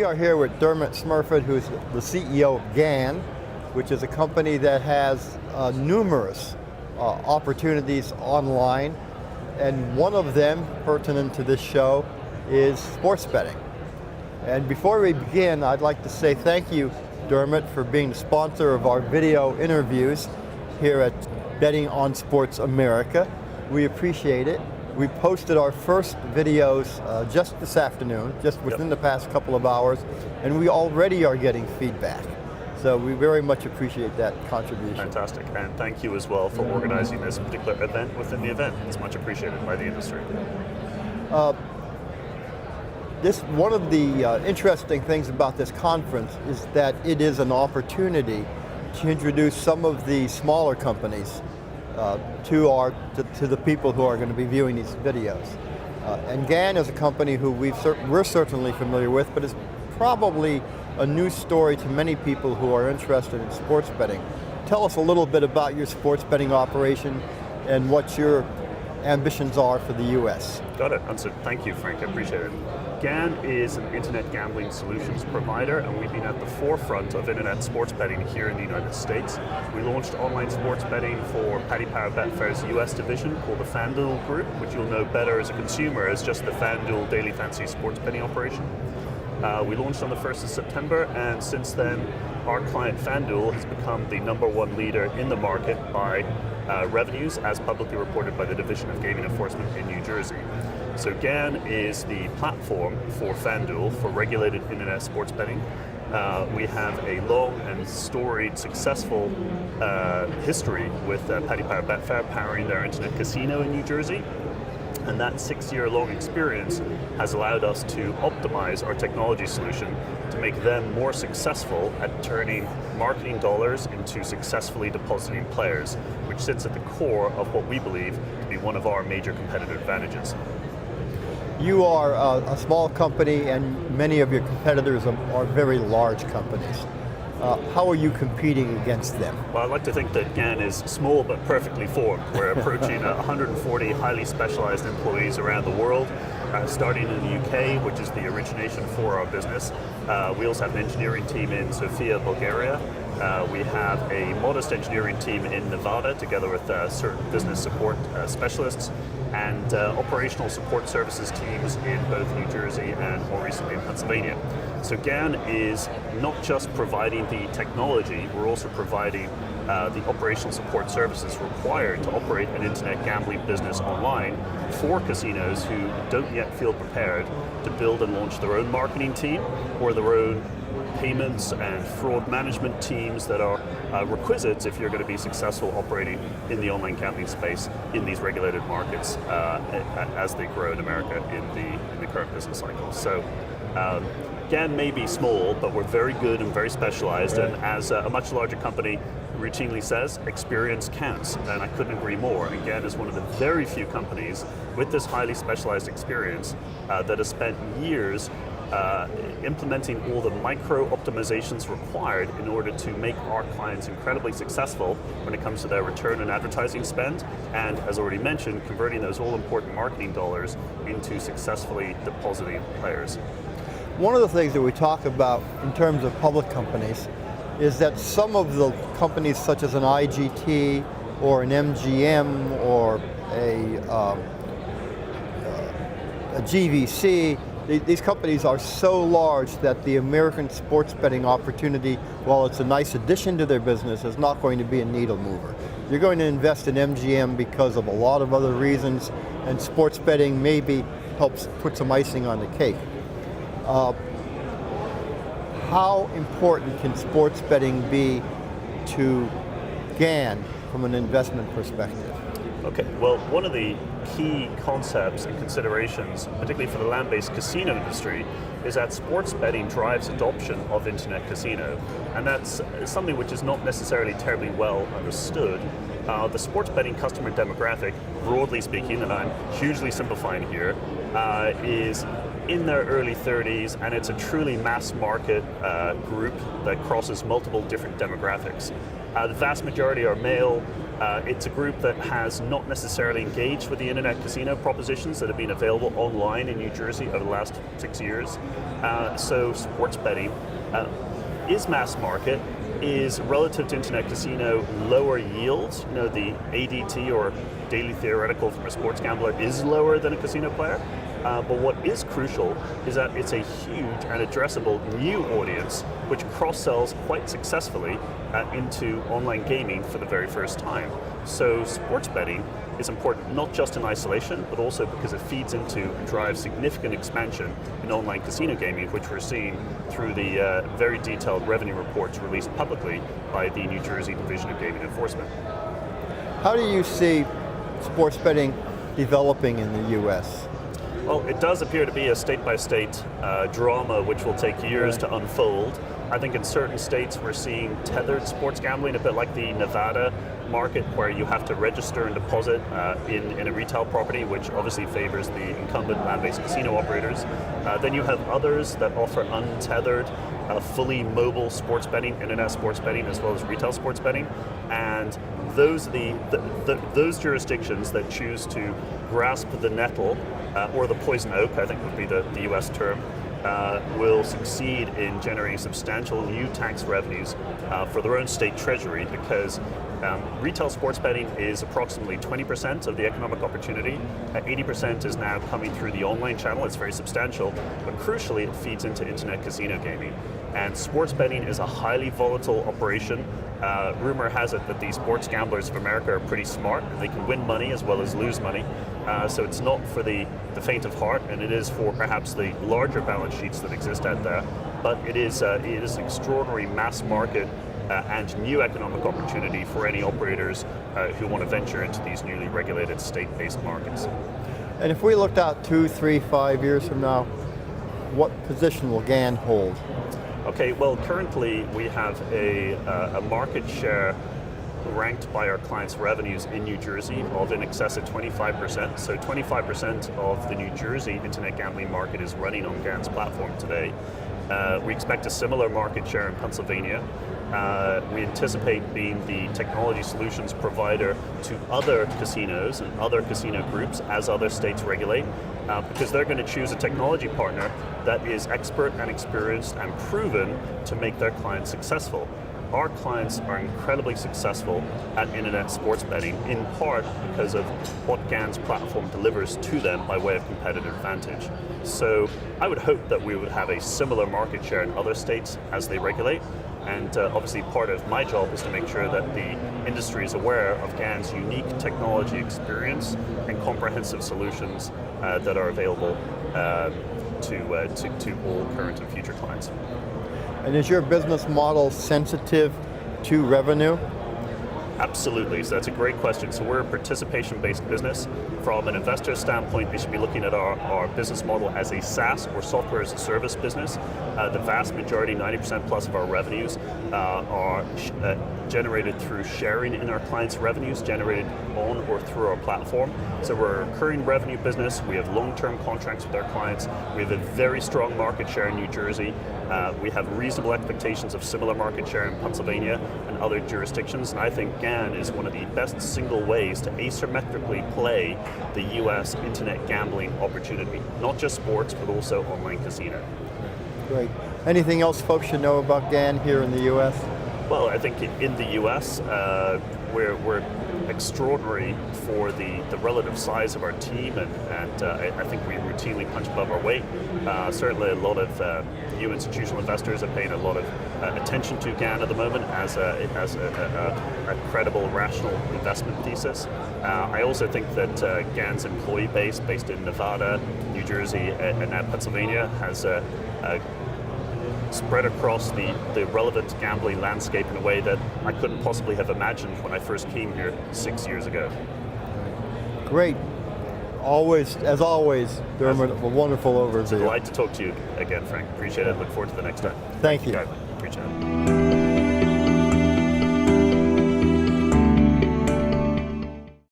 We are here with Dermot Smurfit, who's the CEO of GAN, which is a company that has numerous opportunities online, and one of them, pertinent to this show, is sports betting. And before we begin, I'd like to say thank you, Dermot, for being the sponsor of our video interviews here at Betting on Sports America. We appreciate it. We posted our first videos just this afternoon, just within the past couple of hours, and we already are getting feedback. So we very much appreciate that contribution. Fantastic, and thank you as well for organizing this particular event within the event. It's much appreciated by the industry. One of the interesting things about this conference is that it is an opportunity to introduce some of the smaller companies to the people who are going to be viewing these videos. And GAN is a company who we're certainly familiar with, but it's probably a new story to many people who are interested in sports betting. Tell us a little bit about your sports betting operation and what your ambitions are for the US. Got it. Thank you, Frank. I appreciate it. GAN is an internet gambling solutions provider, and we've been at the forefront of internet sports betting here in the United States. We launched online sports betting for Paddy Power Betfair's US division called the FanDuel Group, which you'll know better as a consumer as just the FanDuel Daily Fantasy Sports Betting operation. We launched on the 1st of September, and since then, our client FanDuel has become the #1 leader in the market by revenues, as publicly reported by the Division of Gaming Enforcement in New Jersey. So GAN is the platform for FanDuel for regulated internet sports betting. We have a long and storied, successful history with Paddy Power Betfair powering their internet casino in New Jersey. And that 6-year-long experience has allowed us to optimize our technology solution to make them more successful at turning marketing dollars into successfully depositing players, which sits at the core of what we believe to be one of our major competitive advantages. You are a small company, and many of your competitors are very large companies. How are you competing against them? Well, I'd like to think that GAN is small but perfectly formed. We're approaching 140 highly specialized employees around the world, starting in the UK, which is the origination for our business. We also have an engineering team in Sofia, Bulgaria. We have a modest engineering team in Nevada, together with certain business support specialists, and operational support services teams in both New Jersey and more recently in Pennsylvania. So GAN is not just providing the technology, we're also providing the operational support services required to operate an internet gambling business online for casinos who don't yet feel prepared to build and launch their own marketing team or their own payments and fraud management teams that are requisites if you're going to be successful operating in the online gambling space in these regulated markets as they grow in America in the current business cycle. So GAN may be small, but we're very good and very specialized, and as a much larger company routinely says, experience counts, and I couldn't agree more. And GAN is one of the very few companies with this highly specialized experience that has spent years implementing all the micro optimizations required in order to make our clients incredibly successful when it comes to their return on advertising spend, and as already mentioned, converting those all important marketing dollars into successfully depositing players. One of the things that we talk about in terms of public companies is that some of the companies such as an IGT or an MGM or a GVC, these companies are so large that the American sports betting opportunity, while it's a nice addition to their business, is not going to be a needle mover. You're going to invest in MGM because of a lot of other reasons, and sports betting maybe helps put some icing on the cake. How important can sports betting be to GAN from an investment perspective? Okay, well, one of the key concepts and considerations, particularly for the land-based casino industry, is that sports betting drives adoption of internet casino. And that's something which is not necessarily terribly well understood. The sports betting customer demographic, broadly speaking, and I'm hugely simplifying here, is in their early 30s, and it's a truly mass market group that crosses multiple different demographics. The vast majority are male. It's a group that has not necessarily engaged with the internet casino propositions that have been available online in New Jersey over the last 6 years. So sports betting is mass market, is relative to internet casino lower yields. You know, the ADT, or daily theoretical from a sports gambler, is lower than a casino player. But what is crucial is that it's a huge and addressable new audience which cross-sells quite successfully into online gaming for the very first time. So sports betting is important not just in isolation, but also because it feeds into and drives significant expansion in online casino gaming, which we're seeing through the very detailed revenue reports released publicly by the New Jersey Division of Gaming Enforcement. How do you see sports betting developing in the U.S.? Well, it does appear to be a state-by-state drama which will take years to unfold. I think in certain states we're seeing tethered sports gambling, a bit like the Nevada market, where you have to register and deposit in a retail property, which obviously favors the incumbent land-based casino operators. Then you have others that offer untethered, fully mobile sports betting, internet sports betting, as well as retail sports betting. And those are those jurisdictions that choose to grasp the nettle, or the poison oak, I think would be the US term, will succeed in generating substantial new tax revenues for their own state treasury, because retail sports betting is approximately 20% of the economic opportunity. 80% is now coming through the online channel. It's very substantial, but crucially it feeds into internet casino gaming. And sports betting is a highly volatile operation. Rumor has it that the sports gamblers of America are pretty smart, and they can win money as well as lose money. So it's not for the faint of heart, and it is for perhaps the larger balance sheets that exist out there. But it is an extraordinary mass market and new economic opportunity for any operators who want to venture into these newly regulated state-based markets. And if we looked out 2, 3, 5 years from now, what position will GAN hold? Okay, well, currently we have a market share ranked by our clients' revenues in New Jersey of in excess of 25%. So 25% of the New Jersey internet gambling market is running on GAN's platform today. We expect a similar market share in Pennsylvania. We anticipate being the technology solutions provider to other casinos and other casino groups as other states regulate, because they're going to choose a technology partner that is expert and experienced and proven to make their clients successful. Our clients are incredibly successful at internet sports betting, in part because of what GAN's platform delivers to them by way of competitive advantage. So I would hope that we would have a similar market share in other states as they regulate. And obviously part of my job is to make sure that the industry is aware of GAN's unique technology experience and comprehensive solutions that are available to all current and future clients. And is your business model sensitive to revenue? Absolutely, so that's a great question. So we're a participation-based business. From an investor standpoint, they should be looking at our business model as a SaaS, or software as a service business. The vast majority, 90% plus of our revenues are generated through sharing in our clients' revenues, generated on or through our platform. So we're a recurring revenue business. We have long-term contracts with our clients. We have a very strong market share in New Jersey. We have reasonable expectations of similar market share in Pennsylvania and other jurisdictions, and I think GAN is one of the best single ways to asymmetrically play the US internet gambling opportunity, not just sports, but also online casino. Great. Anything else folks should know about GAN here in the US? Well, I think in the US, we're extraordinary for the relative size of our team, and I think we routinely punch above our weight. Certainly a lot of new institutional investors are paying a lot of attention to GAN at the moment as it has a credible, rational investment thesis. I also think that GAN's employee base, based in Nevada, New Jersey, and now Pennsylvania, has spread across the relevant gambling landscape in a way that I couldn't possibly have imagined when I first came here 6 years ago. Great. As always, Dermot, a wonderful overview. It's a delight to talk to you again, Frank. Appreciate it. Look forward to the next time. Thank you. Appreciate it.